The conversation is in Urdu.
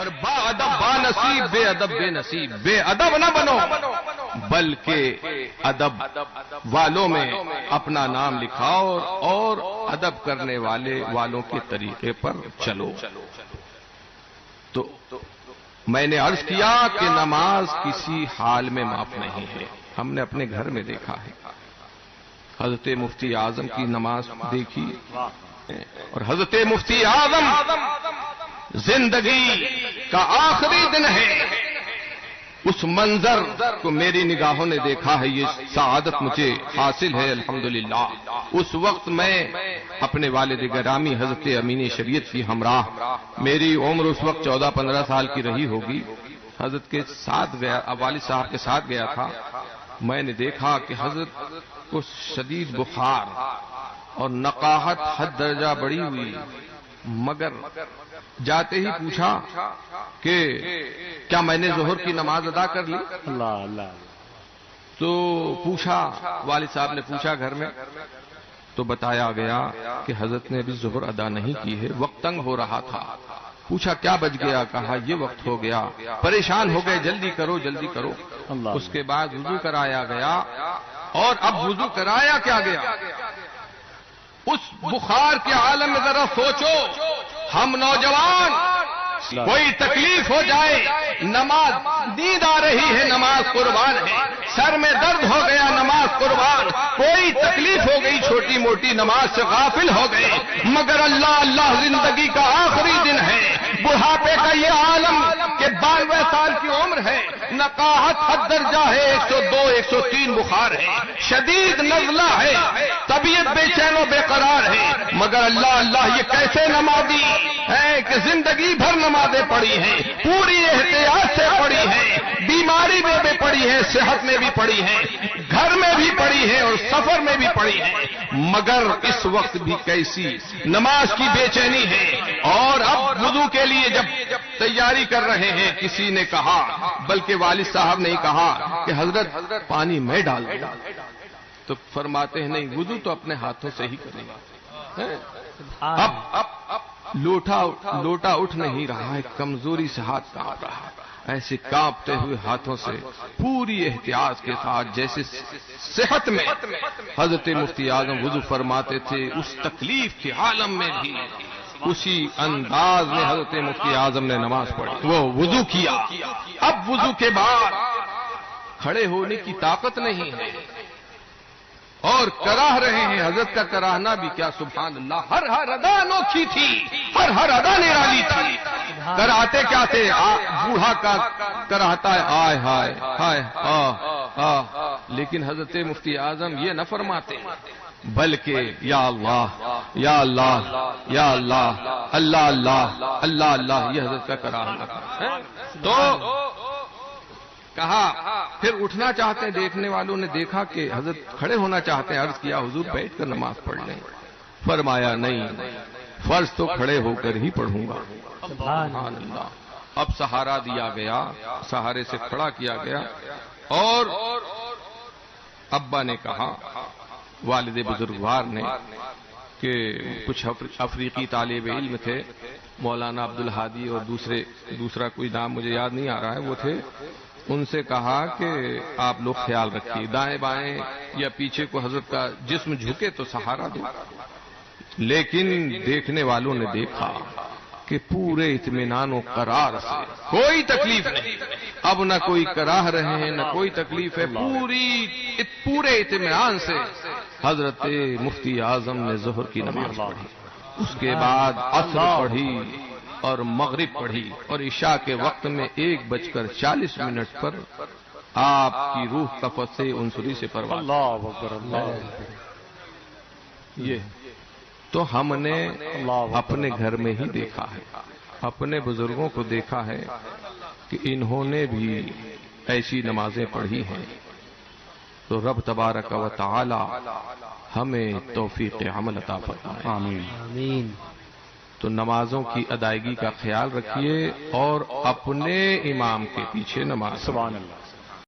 اور با ادب با نصیب، بے ادب بے نصیب، بے ادب نہ بنو بلکہ ادب والوں میں اپنا نام لکھاؤ اور ادب کرنے والوں کے طریقے پر چلو۔ تو میں نے عرض کیا کہ نماز کسی حال میں معاف نہیں ہے۔ ہم نے اپنے گھر میں دیکھا ہے، حضرت مفتی اعظم کی نماز دیکھی، اور حضرت مفتی اعظم زندگی کا آخری دن ہے، اس منظر کو میری نگاہوں نے دیکھا ہے، یہ سعادت مجھے حاصل ہے الحمدللہ۔ اس وقت میں اپنے والد گرامی حضرت امین شریعت کی ہمراہ، میری عمر اس وقت 14-15 سال کی رہی ہوگی، حضرت کے ساتھ گیا، والد صاحب کے ساتھ گیا تھا۔ میں نے دیکھا کہ حضرت کو شدید بخار اور نقاہت حد درجہ بڑھی ہوئی، مگر جاتے ہی پوچھا کہ کیا میں نے ظہر کی نماز ادا کر لی؟ اللہ اللہ۔ تو پوچھا، والد صاحب نے پوچھا گھر میں، تو بتایا گیا کہ حضرت نے ابھی ظہر ادا نہیں کی ہے، وقت تنگ ہو رہا تھا۔ پوچھا کیا بچ گیا؟ کہا یہ وقت ہو گیا، پریشان ہو گئے، جلدی کرو جلدی کرو۔ اس کے بعد وضو کرایا گیا، اور اب وضو کرایا کیا گیا، اس بخار کے عالم میں ذرا سوچو، ہم نوجوان کوئی تکلیف ہو جائے، نماز نیند آ رہی ہے نماز قربان ہے، سر میں درد ہو گیا نماز قربان، کوئی تکلیف ہو گئی چھوٹی موٹی نماز سے غافل ہو گئے، مگر اللہ اللہ زندگی کا آخری دن ہے، بڑھاپے کا یہ عالم کہ 92 سال کی عمر ہے، نقاہت حد درجہ ہے، 102 103 بخار ہے، شدید نزلہ ہے، طبیعت بے چین و بے قرار ہے، مگر اللہ اللہ یہ کیسے نمازی ہے کہ زندگی بھر نمازیں پڑھی ہیں، پوری احتیاط سے پڑھی ہیں، بیماری میں بھی پڑھی ہے، صحت میں بھی پڑھی ہے، گھر میں بھی پڑھی ہے اور سفر میں بھی پڑھی ہے، مگر اس وقت بھی کیسی نماز کی بے چینی ہے۔ اور اب وضو کے لیے جب تیاری کر رہے ہیں، کسی نے کہا، بلکہ والد صاحب نے کہا کہ حضرت پانی میں ڈال دیں، تو فرماتے ہیں نہیں، وضو تو اپنے ہاتھوں سے ہی کریں گے۔ اب لوٹا اٹھ نہیں رہا ہے، کمزوری سے ہاتھ کانپ رہا، ایسے کانپتے ہوئے ہاتھوں سے پوری احتیاط کے ساتھ، جیسے صحت میں حضرت مفتی اعظم وضو فرماتے تھے، اس تکلیف کے عالم میں بھی اسی انداز میں حضرت مفتی اعظم نے نماز پڑھی، وہ وضو کیا۔ اب وضو کے بعد کھڑے ہونے کی طاقت نہیں ہے، اور کراہ رہے ہیں، حضرت کا کراہنا بھی کیا سبحان اللہ، ہر ادا انوکھی تھی، ہر ادا نرالی تھی۔ کراہتے کیا تھے؟ بوڑھا کا کراہتا ہے آئے ہائے ہائے لیکن حضرت مفتی اعظم یہ نہ فرماتے، بلکہ یا اللہ یا اللہ یا اللہ اللہ اللہ اللہ اللہ، یہ حضرت کا کراہنا تھا۔ تو کہا، پھر اٹھنا چاہتے ہیں، دیکھنے والوں نے دیکھا کہ حضرت کھڑے ہونا چاہتے ہیں، عرض کیا حضور بیٹھ کر نماز پڑھ لیں، فرمایا نہیں، فرض تو کھڑے ہو کر ہی پڑھوں گا۔ سبحان اللہ۔ اب سہارا دیا گیا، سہارے سے کھڑا کیا گیا، اور ابا نے کہا، والد بزرگوار نے، کہ کچھ افریقی طالب علم تھے، مولانا عبدالہادی اور دوسرا کوئی نام مجھے یاد نہیں آ رہا ہے، وہ تھے، ان سے کہا کہ آپ لوگ خیال رکھیے، دائیں بائیں یا پیچھے کو حضرت کا جسم جھکے تو سہارا دو۔ لیکن دیکھنے والوں نے دیکھا کہ پورے اطمینان و قرار سے، کوئی تکلیف نہیں، اب نہ کوئی کراہ رہے ہیں نہ کوئی تکلیف ہے، پورے اطمینان سے حضرت مفتی اعظم نے ظہر کی نماز پڑھی، اس کے بعد عصر پڑھی اور مغرب پڑھی، اور عشاء کے وقت میں 1:40 پر آپ کی روح قفس سے انصری سے پرواز۔ اللہ اکبر، اللہ یہ تو ہم نے اپنے گھر میں ہی دیکھا ہے، اپنے بزرگوں کو دیکھا ہے کہ انہوں نے بھی ایسی نمازیں پڑھی ہیں۔ تو رب تبارک و تعالی ہمیں توفیق عمل عطا فرمائے، آمین آمین۔ تو نمازوں کی ادائیگی کا خیال رکھیے اور اپنے امام کے پیچھے نماز سبحان اللہ۔